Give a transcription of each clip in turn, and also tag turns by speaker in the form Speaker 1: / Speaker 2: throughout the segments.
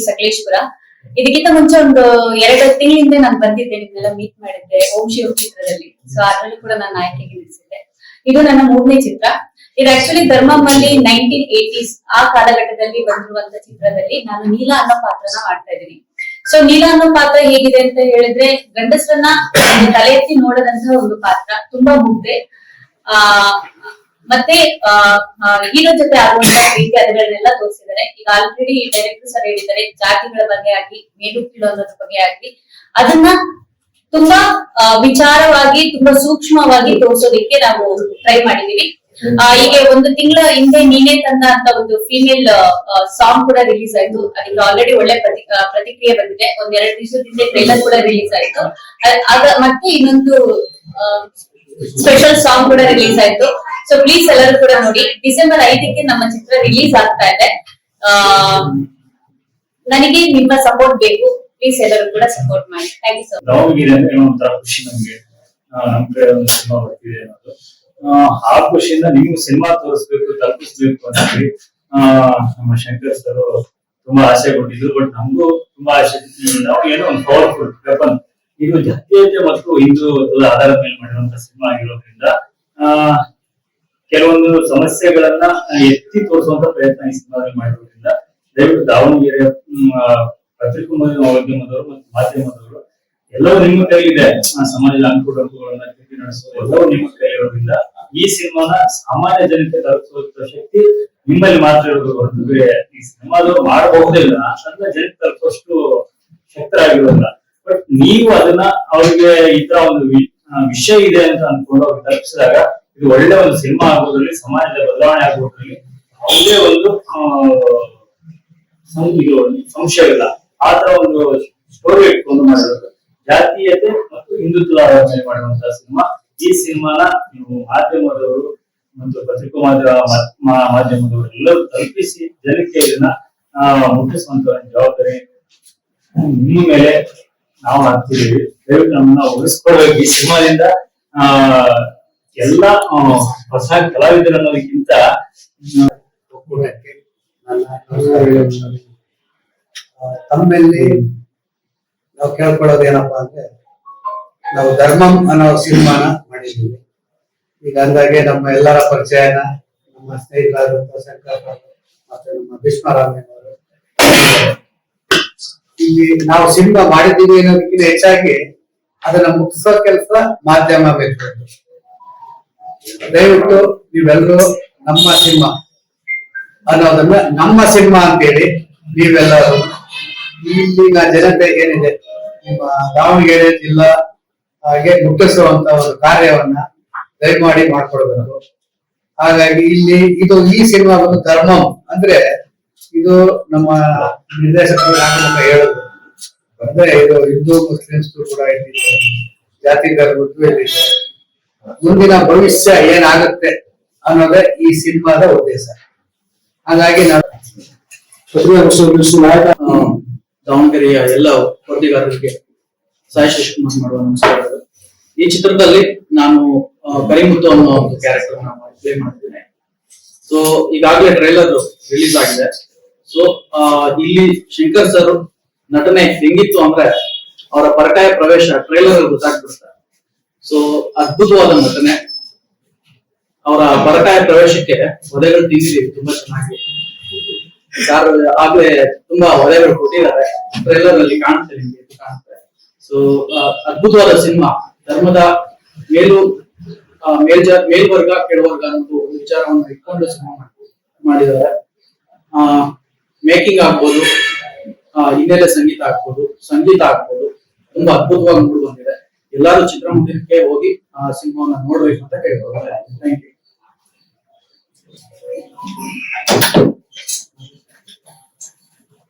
Speaker 1: ಸಕಲೇಶ್ಪುರ. ಇದಕ್ಕಿಂತ ಮುಂಚೆ ಒಂದು 2 ತಿಂಗಳಿಂದ ನಾನು ಬಂದಿದ್ದೆ, ನಿಮ್ನೆಲ್ಲ ಮೀಟ್ ಮಾಡಿದ್ದೆ ಓಂ ಶಿವ ಚಿತ್ರದಲ್ಲಿ. ಸೊ ಅದರಲ್ಲಿ ಕೂಡ ನಾನು ನಾಯಕಿಗೆ ನಿಲ್ಲಿಸಿದ್ದೆ. ಇದು ನನ್ನ 3ನೇ ಚಿತ್ರ. ಇದು ಆಕ್ಚುಲಿ ಧರ್ಮಮ್ಮಲ್ಲಿ 1980s ಆ ಕಾಲಘಟ್ಟದಲ್ಲಿ ಬಂದಿರುವಂತ ಚಿತ್ರದಲ್ಲಿ ನಾನು ನೀಲಾ ಅನ್ನೋ ಪಾತ್ರನ ಮಾಡ್ತಾ ಇದ್ದೀನಿ. ಸೊ ನೀಲಾ ಅನ್ನೋ ಪಾತ್ರ ಹೇಗಿದೆ ಅಂತ ಹೇಳಿದ್ರೆ, ಗಂಡಸರನ್ನ ತಲೆ ಎತ್ತಿ ನೋಡದಂತಹ ಒಂದು ಪಾತ್ರ, ತುಂಬಾ ಮುಗ್ಧೆ. ಮತ್ತೆ ಹೀರೋ ಜೊತೆ ಆಗುವಂತಹ ಪ್ರೀತಿ ಅದಗಳನ್ನೆಲ್ಲ ತೋರಿಸಿದ್ದಾರೆ. ಈಗ ಆಲ್ರೆಡಿ ಡೈರೆಕ್ಟರ್ ಸರ್ ಹೇಳಿದ್ದಾರೆ, ಜಾತಿಗಳ ಬಗ್ಗೆ ಆಗ್ಲಿ, ಮೇಲು ಕೀಳು ಅನ್ನೋದ್ರ ಬಗ್ಗೆ ಆಗ್ಲಿ, ಅದನ್ನ ತುಂಬಾ ವಿಚಾರವಾಗಿ, ತುಂಬಾ ಸೂಕ್ಷ್ಮವಾಗಿ ತೋರಿಸೋದಿಕ್ಕೆ ನಾವು ಟ್ರೈ ಮಾಡಿದೀವಿ. ಈಗ 1 ತಿಂಗಳ ಹಿಂದೆ ನೀನೇ ತಂದ ಅಂತ ಒಂದು ಫೀಮೇಲ್ ಸಾಂಗ್ ಕೂಡ ರಿಲೀಸ್ ಆಯ್ತು. ಅದಕ್ಕೆ ಆಲ್ರೆಡಿ ಒಳ್ಳೆ ಪ್ರತಿಕ್ರಿಯೆ ಬಂದಿದೆ. 1-2 ದಿವಸದ ಹಿಂದೆ ಟ್ರೈಲರ್ ಕೂಡ ರಿಲೀಸ್ ಆಯ್ತು. ಮತ್ತೆ ಇನ್ನೊಂದು ಸ್ಪೆಷಲ್ ಸಾಂಗ್ ಕೂಡ ರಿಲೀಸ್ ಆಯ್ತು. ಸೊ ಪ್ಲೀಸ್ ಎಲ್ಲರೂ ಕೂಡ ನೋಡಿ. ಡಿಸೆಂಬರ್ 5ಕ್ಕೆ ನಮ್ಮ ಚಿತ್ರ ರಿಲೀಸ್ ಆಗ್ತಾ ಇದೆ. ನನಗೆ ನಿಮ್ಮ ಸಪೋರ್ಟ್ ಬೇಕು. ಪ್ಲೀಸ್ ಎಲ್ಲರೂ ಕೂಡ ಸಪೋರ್ಟ್ ಮಾಡಿ. Thank you sir.
Speaker 2: ಖುಷಿ ನಮ್ಗೆ ನಮ್ ಕಡೆ ಒಂದು ಸಿನಿಮಾ ಬರ್ತಿದೆ ಅನ್ನೋದು. ಆ ಖುಷಿಯಿಂದ ನಿಮ್ಗೆ ಸಿನಿಮಾ ತೋರಿಸ್ಬೇಕು, ತಲುಪಿಸ್ಬೇಕು ಅಂತ ಹೇಳಿ ನಮ್ಮ ಶಂಕರ್ ಸರ್ ತುಂಬಾ ಆಸೆ ಕೊಟ್ಟಿದ್ರು. ಬಟ್ ನಮಗೂ ತುಂಬಾ ಆಸೆ. ನಾವು ಏನೋ ಒಂದು ಪವರ್ಫುಲ್ ವೆಪನ್, ಇದು ಜಾತೀಯತೆ ಮತ್ತು ಹಿಂದೂ ಆಧಾರದ ಮೇಲೆ ಮಾಡಿರುವಂತ ಸಿನಿಮಾ ಆಗಿರೋದ್ರಿಂದ ಕೆಲವೊಂದು ಸಮಸ್ಯೆಗಳನ್ನ ಎತ್ತಿ ತೋರಿಸುವಂತ ಪ್ರಯತ್ನ ಈ ಸಿನಿಮಾದಲ್ಲಿ ಮಾಡಿರೋದ್ರಿಂದ ದಯವಿಟ್ಟು ದಾವಣಗೆರೆ ಪತ್ರಿಕೋದ್ಯಮದವರು ಮತ್ತು ಮಾಧ್ಯಮದವರು ಎಲ್ಲವೂ ನಿಮ್ಮ ಕೈಲಿದೆ. ಸಮಾಜದ ಅಂಕುಡೊಂಕುಗಳನ್ನ ತಿರುಗಿ ನಡೆಸೋದು ಎಲ್ಲವೂ ನಿಮ್ಮ ಕೈಲಿರೋದ್ರಿಂದ ಈ ಸಿನಿಮಾನ ಸಾಮಾನ್ಯ ಜನತೆ ತಲುಪಿಸುವ ಶಕ್ತಿ ನಿಮ್ಮಲ್ಲಿ ಮಾತ್ರ ಇರೋದು ಹೊರತು ಈ ಸಿನಿಮಾದವರು ಮಾಡಬಹುದಿಲ್ಲ ಅಂತ ಜನತೆ ತಲುಪುವಷ್ಟು ಶಕ್ತರಾಗಿರೋದಿಲ್ಲ. ಬಟ್ ನೀವು ಅದನ್ನ ಅವ್ರಿಗೆ ಈ ತರ ಒಂದು ವಿಷಯ ಇದೆ ಅಂತ ಅನ್ಕೊಂಡು ಅವ್ರಿಗೆ ತಲುಪಿಸಿದಾಗ ಇದು ಒಳ್ಳೆ ಒಂದು ಸಿನಿಮಾ ಆಗೋದ್ರಲ್ಲಿ, ಸಮಾಜದ ಬದಲಾವಣೆ ಆಗೋದ್ರಲ್ಲಿ ಯಾವುದೇ ಒಂದು ಸಂಶಯವಿಲ್ಲ. ಆ ತರ ಒಂದು ಸ್ಟೋರಿ ಇಟ್ಕೊಂಡು ಮಾಡಿರೋದು ಜಾತೀಯತೆ ಮತ್ತು ಹಿಂದುತ್ವದ ಆಧಾರ ಮಾಡುವಂತಹ ಸಿನಿಮಾ. ಈ ಸಿನಿಮಾನ ನೀವು ಮಾಧ್ಯಮದವರು ಮತ್ತು ಪತ್ರಿಕಾ ಮಾಧ್ಯಮದವರು ಎಲ್ಲರೂ ತಲುಪಿಸಿ ಜನಕ್ಕೆ ಇದನ್ನ ಮುಟ್ಟಿಸುವಂತ ಜವಾಬ್ದಾರಿ ನಿಮ್ಮ ಮೇಲೆ ನಾವು ಹಾಕ್ತಿದ್ದೀವಿ. ದಯವಿಟ್ಟು ನಮ್ಮನ್ನ ಉಳಿಸ್ಕೊಳ್ಬೇಕು. ಈ ಸಿನಿಮಾದಿಂದ ಎಲ್ಲ ಹೊಸ ಕಲಾವಿದರು ಅನ್ನೋದಕ್ಕಿಂತ
Speaker 3: ತಮ್ಮಲ್ಲಿ ನಾವು ಕೇಳ್ಕೊಳ್ಳೋದು ಏನಪ್ಪಾ ಅಂದ್ರೆ, ನಾವು ಧರ್ಮಂ ಅನ್ನೋ ಸಿನಿಮಾನ ಮಾಡಿದ್ದೀವಿ. ಈಗ ಅಂದಾಗೆ ನಮ್ಮ ಎಲ್ಲರ ಪರಿಚಯನ ನಮ್ಮ ಸ್ನೇಹಿತರಾದಂತ ಶಂಕರ್ ಮತ್ತೆ ನಮ್ಮ ಭೀಷ್ಮರಾಮಯ್ಯನವರು ಇಲ್ಲಿ ನಾವು ಸಿನಿಮಾ ಮಾಡಿದ್ದೀವಿ ಅನ್ನೋದಕ್ಕಿಂತ ಹೆಚ್ಚಾಗಿ ಅದನ್ನ ಮುಗಿಸೋ ಕೆಲಸ ಮಾಧ್ಯಮ ಬೇಕು. ದಯವಿಟ್ಟು ನೀವೆಲ್ಲರೂ ನಮ್ಮ ಸಿನಿಮಾ ಅನ್ನೋದನ್ನ ನಮ್ಮ ಸಿನಿಮಾ ಅಂತೇಳಿ ನೀವೆಲ್ಲರೂ ಇಲ್ಲಿನ ಜನತೆ ಏನಿದೆ ನಿಮ್ಮ ದಾವಣಗೆರೆ ಜಿಲ್ಲಾ ಹಾಗೆ ಮುಟ್ಟಿಸುವಂತ ಒಂದು ಕಾರ್ಯವನ್ನ ದಯಮಾಡಿ ಮಾಡ್ಕೊಡ್ಬೇಕು. ಹಾಗಾಗಿ ಇಲ್ಲಿ ಈ ಸಿನಿಮಾ ಬಂದು ಧರ್ಮಂ ಅಂದ್ರೆ ಇದು ನಮ್ಮ ನಿರ್ದೇಶಕರು ಹೇಳುದು ಅಂದ್ರೆ ಇದು ಹಿಂದೂ ಮುಸ್ಲಿಮ್ಸ್ ಕೂಡ ಇಲ್ಲಿದೆ, ಜಾತಿ ಧರ್ಮದ್ದು ಇಲ್ಲಿದೆ. ಮುಂದಿನ ಭವಿಷ್ಯ ಏನಾಗುತ್ತೆ ಅನ್ನೋದೇ ಈ ಸಿನಿಮಾದ ಉದ್ದೇಶ. ಹಾಗಾಗಿ ನಾವು
Speaker 4: ದಾವಣಗೆರೆಯ ಎಲ್ಲ ವರದಿಗಾರರಿಗೆ ಸಾಯಿ ಶಶಿಕುಮಾರ್ ಮಾಡುವ ನಮಸ್ಕಾರಗಳು. ಈ ಚಿತ್ರದಲ್ಲಿ ನಾನು ಕರಿಮುತ್ತು ಅನ್ನೋ ಒಂದು ಕ್ಯಾರೆಕ್ಟರ್ ಪ್ಲೇ ಮಾಡಿದ್ದೇನೆ. ಸೊ ಈಗಾಗಲೇ ಟ್ರೈಲರ್ ರಿಲೀಸ್ ಆಗಿದೆ. ಸೊ ಇಲ್ಲಿ ಶಂಕರ್ ಸರ್ ನಟನೆ ಹೆಂಗಿತ್ತು ಅಂದ್ರೆ, ಅವರ ಪರಕಾಯ ಪ್ರವೇಶ ಟ್ರೈಲರ್ ಗೊತ್ತಾಗ್ಬಿಡುತ್ತೆ. ಸೊ ಅದ್ಭುತವಾದ ನಟನೆ. ಅವರ ಪರಕಾಯ ಪ್ರವೇಶಕ್ಕೆ ಒದೆಗಳು ತಿಂದಿದ್ದೀವಿ ತುಂಬಾ ಚೆನ್ನಾಗಿ. ಯಾರು ಆಗ್ಲೇ ತುಂಬಾ ಒದೆಗಳು ಕೊಟ್ಟಿದ್ದಾರೆ, ಟ್ರೈಲರ್ ಅಲ್ಲಿ ಕಾಣುತ್ತೆ, ನಿಮ್ಗೆ ಕಾಣುತ್ತೆ. ಸೊ ಅದ್ಭುತವಾದ ಸಿನಿಮಾ. ಧರ್ಮದ ಮೇಲ್ವರ್ಗ ಕೆಳವರ್ಗ ಅನ್ನೋ ವಿಚಾರವನ್ನು ಇಟ್ಕೊಂಡು ಸಿನಿಮಾ ಮಾಡಿದ್ದಾರೆ. ಮೇಕಿಂಗ್ ಆಗ್ಬೋದು, ಹಿನ್ನೆಲೆ ಸಂಗೀತ ಆಗ್ಬೋದು, ತುಂಬಾ ಅದ್ಭುತವಾಗಿ ಮೂಡಿ ಬಂದಿದೆ. ಎಲ್ಲರೂ ಚಿತ್ರಮಂದಿರಕ್ಕೆ ಹೋಗಿ ಆ ಸಿನಿಮಾವನ್ನ ನೋಡ್ಬೇಕು ಅಂತ ಕೇಳ್ಕೊಳ್ತಾರೆ. Thank you.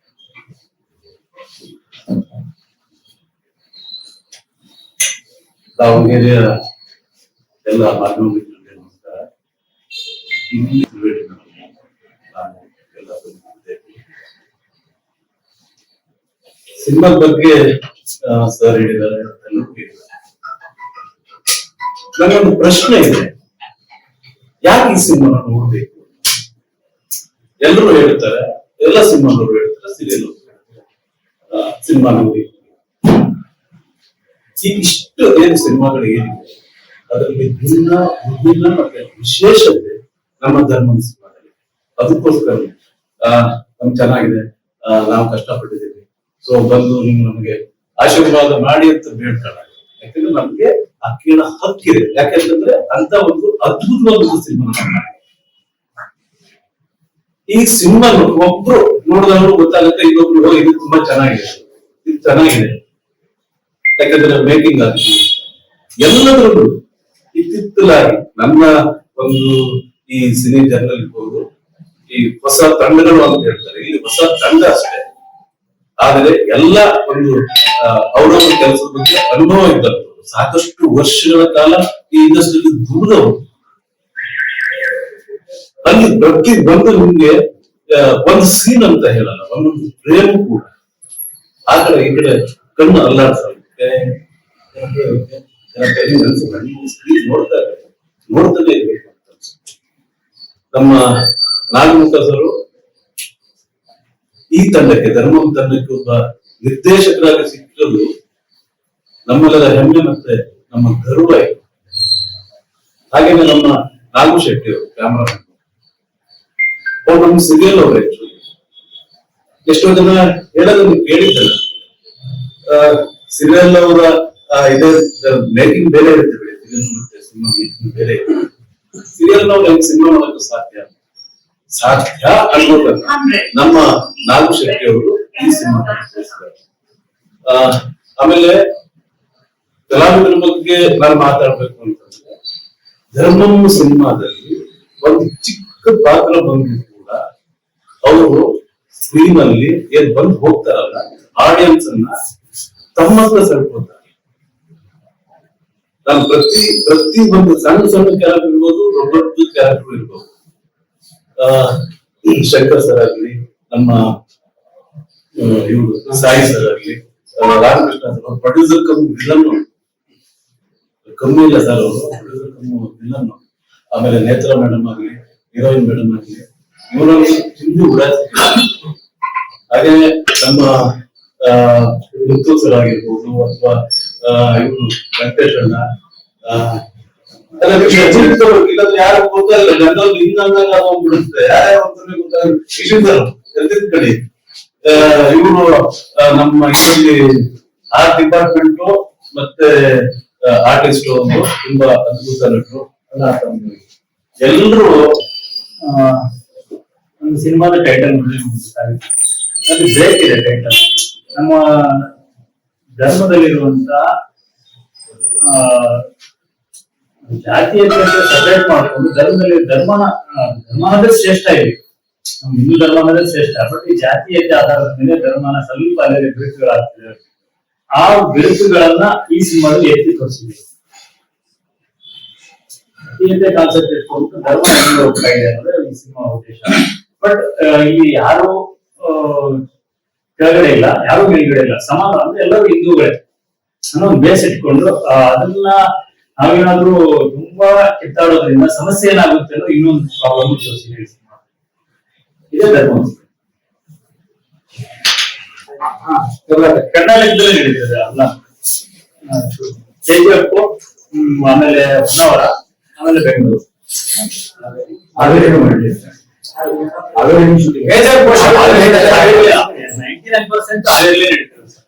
Speaker 2: ದಾವಣಗೆರೆಯ ಎಲ್ಲ ಮಾಧ್ಯಮ ನಮಸ್ಕಾರ. ಸಿನಿಮಾ ಬಗ್ಗೆ ಸರ್ ಹೇಳಿದ್ದಾರೆ. ನನಗೊಂದು ಪ್ರಶ್ನೆ ಇದೆ, ಯಾಕೆ ಈ ಸಿನಿಮಾ ನೋಡ್ಬೇಕು? ಎಲ್ಲರೂ ಹೇಳ್ತಾರೆ, ಎಲ್ಲ ಸಿನಿಮಾಗಳು ಹೇಳ್ತಾರೆ, ಸೀರಿಯಲ್
Speaker 5: ಸಿನಿಮಾ ನೋಡಿ. ಈ ಇಷ್ಟು ಏನು ಸಿನಿಮಾಗಳು ಏನಿದೆ ಅದರಲ್ಲಿ ವಿಭಿನ್ನ ಮತ್ತೆ ವಿಶೇಷತೆ ನಮ್ಮ ಧರ್ಮ ಸಿನಿಮಾದಲ್ಲಿ. ಅದಕ್ಕೋಸ್ಕರ ನಮ್ಗೆ ಚೆನ್ನಾಗಿದೆ, ನಾವು ಕಷ್ಟಪಟ್ಟಿದ್ದೀವಿ, ಸೊ ಬಂದು ನೀವು ನಮಗೆ ಆಶೀರ್ವಾದ ಮಾಡಿ ಅಂತ ಬೇಡ್ಕೊಳ್ಳ. ಯಾಕಂದ್ರೆ ನಮ್ಗೆ ಆ ಕೇಳ ಹಕ್ಕಿದೆ. ಯಾಕೆಂತಂದ್ರೆ ಅಂತ ಒಂದು ಅದ್ಭುತವಾದ ಒಂದು ಸಿನಿಮಾ ಈ ಸಿನಿಮಾ ಒಬ್ರು ನೋಡಿದವರು ಗೊತ್ತಾಗುತ್ತೆ, ಇನ್ನೊಬ್ರು ಇದು ತುಂಬಾ ಚೆನ್ನಾಗಿದೆ, ಇದು ಚೆನ್ನಾಗಿದೆ. ಯಾಕಂದ್ರೆ ಮೇಕಿಂಗ್ ಆಗಿ ಎಲ್ಲದರಲ್ಲೂ ಇತ್ತಿತ್ತಲಾಗಿ ನನ್ನ ಒಂದು ಈ ಸಿನಿ ಜನರಲ್ ಇರ್ಬೋದು, ಈ ಹೊಸ ತಂಡಗಳು ಅಂತ ಹೇಳ್ತಾರೆ, ಇಲ್ಲಿ ಹೊಸ ತಂಡ ಅಷ್ಟೇ, ಆದರೆ ಎಲ್ಲ ಒಂದು ಅವರವರ ಕೆಲಸದ ಬಗ್ಗೆ ಅನುಭವ ಇದ್ದವರು, ಸಾಕಷ್ಟು ವರ್ಷಗಳ ಕಾಲ ಈ ಇಂಡಸ್ಟ್ರಿಯಲ್ಲಿ ದುಡಿದವರು. ಅಲ್ಲಿ ಪ್ರತಿ ಬಂದು ನಿಮ್ಗೆ ಒಂದು ಸೀನ್ ಅಂತ ಹೇಳಲ್ಲ, ಒಂದೊಂದು ಪ್ರೇಮ ಕೂಡ ಆ ಕಡೆ ಈ ಕಡೆ ಕಣ್ಣು ಅಲ್ಲಾಡ್ತಾರೆ. ನೋಡ್ತಾನೆ ಇರ್ಬೇಕು ಅಂತ ಅನ್ಸುತ್ತೆ. ನಮ್ಮ ನಾಗಮುಖರು ಈ ತಂಡಕ್ಕೆ, ಧರ್ಮಂ ತಂಡಕ್ಕೆ ಒಬ್ಬ ನಿರ್ದೇಶಕರಾಗಿ ಸಿಕ್ಕಿರೋದು ನಮ್ಮೆಲ್ಲರ ಹೆಮ್ಮೆ ಮತ್ತೆ ನಮ್ಮ ಗರ್ವ ಇದೆ. ಹಾಗೇನೆ ನಮ್ಮ ನಾಗು ಶೆಟ್ಟಿ ಅವರು ಕ್ಯಾಮರಾಮನ್, ಅವ್ರು ನಮ್ಗೆ ಸಿರಿಯಲ್ ಅವ್ರು ಆಕ್ಚುಲಿ ಎಷ್ಟೋ ಜನ ಹೇಳೋದು ನೀವು ಕೇಳಿದ್ದಲ್ಲ, ಸಿರಿಯಲ್ ಅವರ ಇದೇ ಮೇಕಿಂಗ್ ಬೇರೆ ಇರುತ್ತೆ, ಮತ್ತೆ ಸಿನಿಮಾ ಮೇಕಿಂಗ್ ಬೇರೆ ಇರುತ್ತೆ. ಸೀರಿಯಲ್ ನಾವು ಹೆಂಗ್ ಸಿನಿಮಾ ಮಾಡೋದು ಸಾಧ್ಯ ಅನ್ಬೋದನ್ನ ನಮ್ಮ ನಾಗು ಶೆಟ್ಟಿ ಅವರು ಈ ಸಿನಿಮಾ. ಆಮೇಲೆ ಕಲಾವಿದರ ಬಗ್ಗೆ ನಾನು ಮಾತಾಡ್ಬೇಕು ಅಂತಂದ್ರೆ, ಧರ್ಮಂ ಸಿನಿಮಾದಲ್ಲಿ ಒಂದು ಚಿಕ್ಕ ಪಾತ್ರ ಬಂದ್ರು ಕೂಡ ಅವರು ಸ್ಕ್ರೀನ್ ಅಲ್ಲಿ ಏನ್ ಬಂದು ಹೋಗ್ತಾರಲ್ಲ, ಆಡಿಯನ್ಸ್ ಅನ್ನ ತಮ್ಮತ್ತ ಸೆಳ್ಕೊತಾರೆ. ನಾನು ಪ್ರತಿ ಒಂದು ಸಣ್ಣ ಕ್ಯಾರೆಕ್ಟರ್ ಇರ್ಬೋದು, ದೊಡ್ಡ ಕ್ಯಾರೆಕ್ಟರ್ ಇರ್ಬೋದು, ಶಂಕರ್ ಸರ್ ಆಗ್ಲಿ, ನಮ್ಮ ಇವರು ಸಾಯಿ ಸರ್ ಆಗ್ಲಿ, ರಾಮಕೃಷ್ಣ ಸರ್, ಪ್ರೊಡ್ಯೂಸರ್ ಕಮ್ಮಿ ವಿಲನ್ ಕಮ್ಮಿ ಇಲ್ಲ ಸರ್, ಅವರು ಪ್ರೊಡ್ಯೂಸರ್ ಕಮ್ಮಿ ವಿಲನ್. ಆಮೇಲೆ ನೇತ್ರ ಮೇಡಮ್ ಆಗ್ಲಿ, ಹೀರೋಯಿನ್ ಮೇಡಮ್ ಆಗ್ಲಿ, ಇವರಲ್ಲಿ ಹಿಂದೂ ಉಡಾಯಿಸಿ. ಹಾಗೆ ನಮ್ಮ ಮುತ್ತು ಸರ್ ಆಗಿರ್ಬೋದು, ಅಥವಾ ಇವರು ವೆಂಕಟೇಶ್ ಅಣ್ಣ, ಇಲ್ಲಾಂದ್ರೆ ಯಾರು ಗೊತ್ತಾಗಲ್ಲ, ಜನರಲ್ಲಿ ಹಿಂದಂಗ ಹೋಗ್ಬಿಡುತ್ತೆ, ಯಾರ್ಯಾರು ಗೊತ್ತಾಗಲ್ಲ ಕಡೆ. ಇವರು ನಮ್ಮ ಇದರಲ್ಲಿ ಆರ್ಟ್ ಡಿಪಾರ್ಟ್ಮೆಂಟ್ ಮತ್ತೆ ಆರ್ಟಿಸ್ಟ್ ಒಂದು ತುಂಬಾ ಅದ್ಭುತ ನಟರು. ಎಲ್ಲರೂ
Speaker 2: ಒಂದು ಸಿನಿಮಾದ ಟೈಟಲ್ ಅಲ್ಲಿ ಬ್ರೇಕ್ ಇದೆ. ಟೈಟಲ್ ನಮ್ಮ ಧರ್ಮದಲ್ಲಿರುವಂತಹ ಜಾತಿಯತೆ ಸಪರೇಟ್ ಮಾಡ್ಕೊಂಡು ಧರ್ಮನೇ ಶ್ರೇಷ್ಠ ಇದೆ, ನಮ್ಮ ಹಿಂದೂ ಧರ್ಮ ಅನ್ನೋದೇ ಶ್ರೇಷ್ಠ. ಬಟ್ ಈ ಜಾತೀಯತೆ ಆಧಾರದ ಮೇಲೆ ಧರ್ಮನ ಸ್ವಲ್ಪ ಅಲ್ಲೇ ಬಿರುಕುಗಳಾಗ್ತಿದೆ. ಆ ಬಿರುಕುಗಳನ್ನ ಈ ಸಿನಿಮಾದಲ್ಲಿ ಎತ್ತಿ ತೋರಿಸಿದೆ. ಜಾತೀಯತೆ ಕಾನ್ಸೆಪ್ಟ್ ಇಟ್ಕೊಂಡು ಧರ್ಮ ಹೆಂಗೆ ಹೋಗ್ತಾ ಇದೆ ಅನ್ನೋದೇ ಈ ಸಿನಿಮಾ ಉದ್ದೇಶ. ಬಟ್ ಇಲ್ಲಿ ಯಾರು ಕೆಳಗಡೆ ಇಲ್ಲ, ಯಾರು ಮೇಲ್ಗಡೆ ಇಲ್ಲ, ಸಮಾನ ಅಂದ್ರೆ ಎಲ್ಲರೂ ಹಿಂದೂಗಳೇ ಅನ್ನೋ ಒಂದು ಬೇಸ್ ಇಟ್ಕೊಂಡು ಅದನ್ನ ನಾವೇನಾದ್ರೂ ತುಂಬಾ ಕಿತ್ತಾಡೋದ್ರಿಂದ ಸಮಸ್ಯೆ ಏನಾಗುತ್ತೆ ಅನ್ನೋ ಇನ್ನೊಂದು ಪ್ರಾಬ್ಲಮ್ ತೋರಿಸಿದೆ ಈ ಸಿನಿಮಾ. ಇದೇ ಧರ್ಮ ಕರ್ನಾಟಕದಲ್ಲೇ ನಡೀತದೆ ಅಲ್ಲ. KGF, ಆಮೇಲೆ ಹೊನ್ನಾವರ, ಆಮೇಲೆ ಬೆಂಗಳೂರು, ಹಾವೇರಿ ಮಾಡಿರ್ತಾರೆ. 99% ಹಾವೇರಿಯಲ್ಲೇ ನಡೀತದೆ ಸರ್.